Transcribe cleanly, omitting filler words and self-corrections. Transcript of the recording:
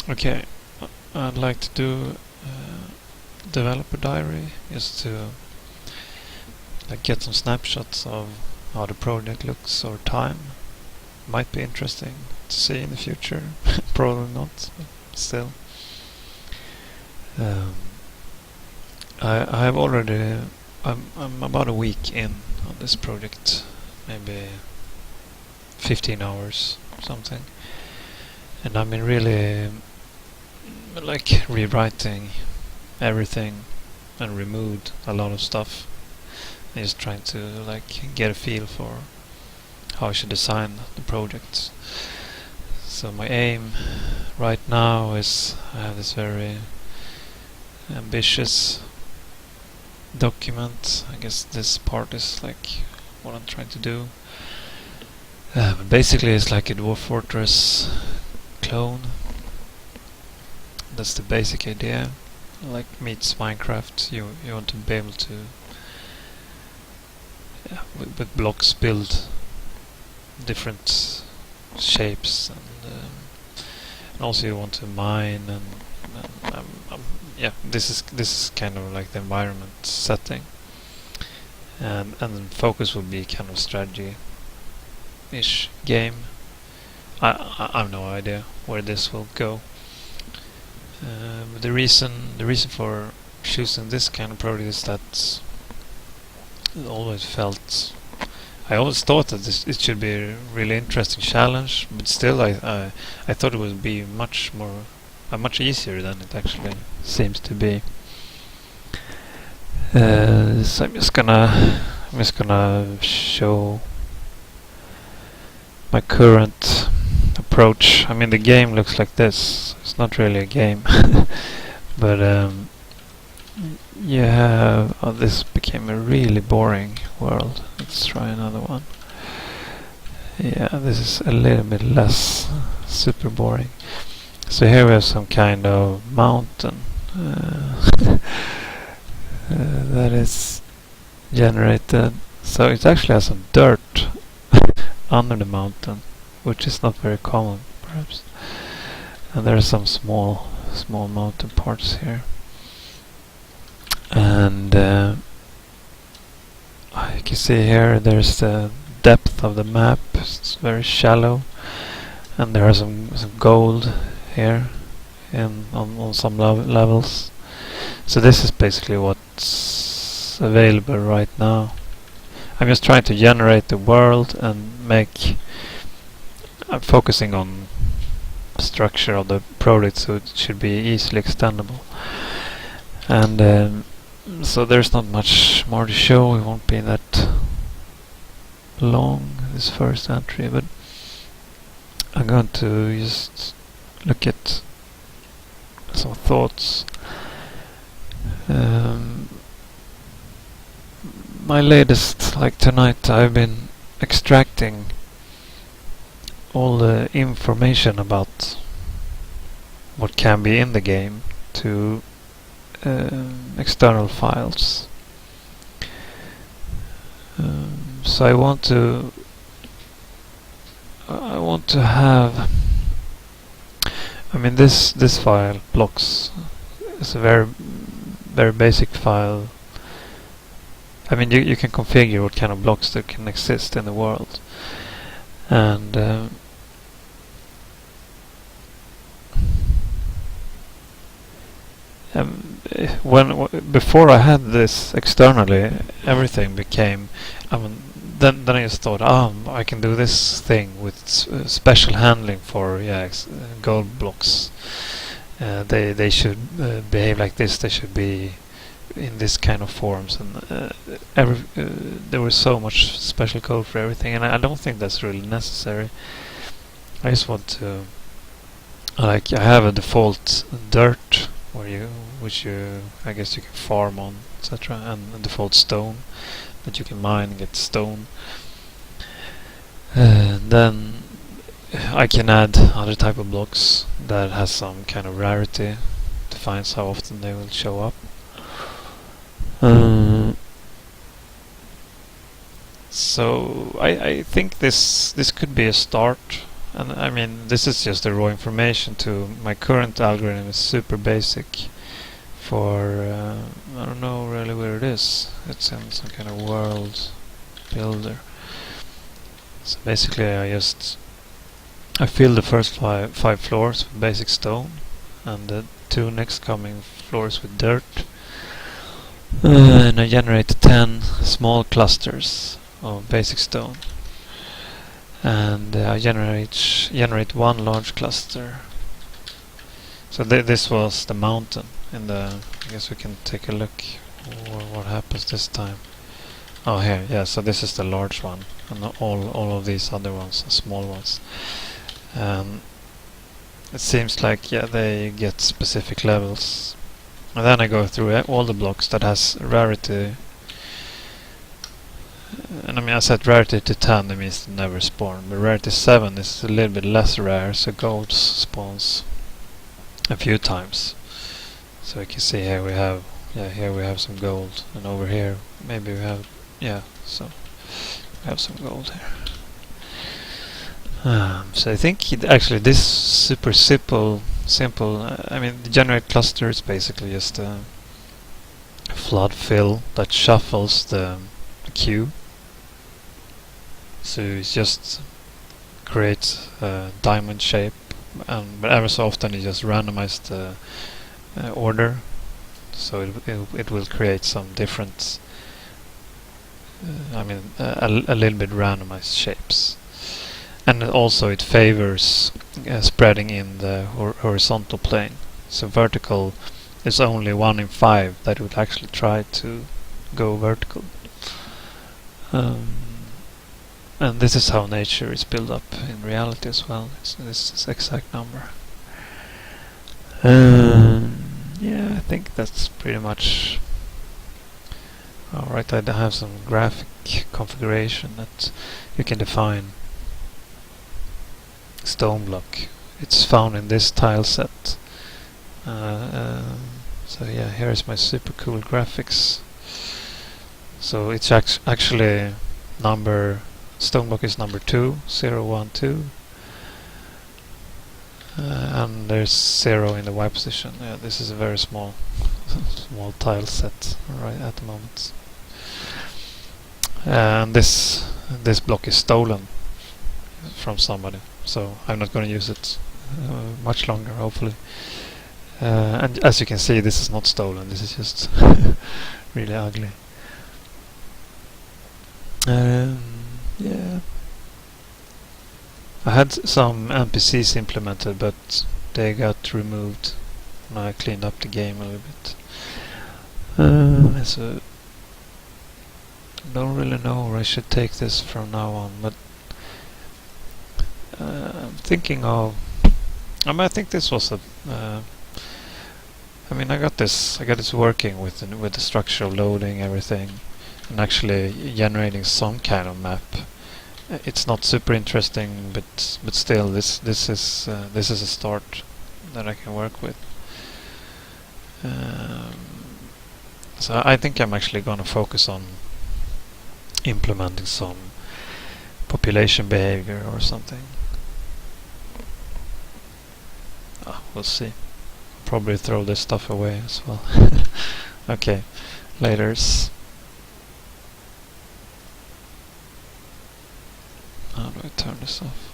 Okay, I'd like to do developer diary, just to like get some snapshots of how the project looks over time. Might be interesting to see in the future. Probably not, but still. Um, I have already. I'm about a week in on this project, maybe 15 hours something, and I've been really like rewriting everything and removed a lot of stuff. I'm just trying to like get a feel for how I should design the project. So my aim right now is I have this very ambitious document. I guess this part is like what I'm trying to do. But basically it's like a Dwarf Fortress clone. That's the basic idea. Like meets Minecraft, you want to be able to with blocks build different shapes, and also you want to mine, and yeah, this is kind of like the environment setting, and the focus will be kind of strategy-ish game. I have no idea where this will go. But the reason for choosing this kind of project is that I always thought that it should be a really interesting challenge, but still I thought it would be much easier than it actually seems to be. So I'm just gonna show my current approach. I mean, the game looks like this. It's not really a game, but you have. Oh, this became a really boring world. Let's try another one. Yeah, this is a little bit less super boring. So here we have some kind of mountain that is generated. So it actually has some dirt under the mountain, which is not very common, perhaps. And there are some small mountain parts here. And you can see here there's the depth of the map. It's very shallow, and there are some gold here on some levels. So this is basically what's available right now. I'm just trying to generate the world and I'm focusing on structure of the project, so it should be easily extendable. And so there's not much more to show. It won't be that long, this first entry, but I'm going to just look at some thoughts. My latest, like tonight, I've been extracting all the information about what can be in the game to external files. So I want to have. I mean, this file blocks is a very basic file. I mean, you can configure what kind of blocks that can exist in the world, and before I had this externally, everything became. I mean, then I just thought, I can do this thing with special handling for gold blocks. They should behave like this. They should be in this kind of forms, and there was so much special code for everything, and I don't think that's really necessary. I just want to, I have a default dirt which I guess you can farm on, etc., and a default stone that you can mine and get stone. Then I can add other type of blocks that has some kind of rarity, defines how often they will show up. So I think this could be a start. And I mean, this is just the raw information to my current algorithm is super basic for, I don't know really where it is. It's in some kind of world builder. So basically I fill the first five floors with basic stone and the 2 next coming floors with dirt. And I generate 10 small clusters of basic stone. And I generate 1 large cluster. So this was the mountain in the. I guess we can take a look what happens this time. Oh, here, yeah. So this is the large one, and all of these other ones are small ones. It seems like they get specific levels, and then I go through all the blocks that has rarity. And I mean, I set rarity to 10, that means they never spawn. But rarity 7 is a little bit less rare, so gold spawns a few times. So you can see here we have, here we have some gold, and over here maybe we have, so we have some gold here. So I think actually this super simple. I mean, the generate cluster is basically just a flood fill that shuffles the queue. So it just creates a diamond shape, but ever so often you just randomize the order, so it will create some different, a little bit randomized shapes. And also it favors spreading in the horizontal plane. So vertical is only 1 in 5 that would actually try to go vertical. And this is how nature is built up in reality as well. This is exact number. Yeah, I think that's pretty much. Alright, I have some graphic configuration that you can define. Stone block. It's found in this tile set. So yeah, here is my super cool graphics. So it's actually stone block is number 2, 0, 1, 2. And there's 0 in the Y position. Yeah, this is a very small tile set right at the moment. And this block is stolen from somebody, so I'm not going to use it much longer, hopefully. And as you can see, this is not stolen. This is just really ugly. Yeah. I had some NPCs implemented, but they got removed when I cleaned up the game a little bit. So I don't really know where I should take this from now on, but I'm thinking of. I think this was a. I got this working with the structure of loading everything, and actually generating some kind of map. It's not super interesting, but still, this is a start that I can work with. So I think I'm actually going to focus on implementing some population behavior or something. We'll see. Probably throw this stuff away as well. Okay, laters. How do I turn this off?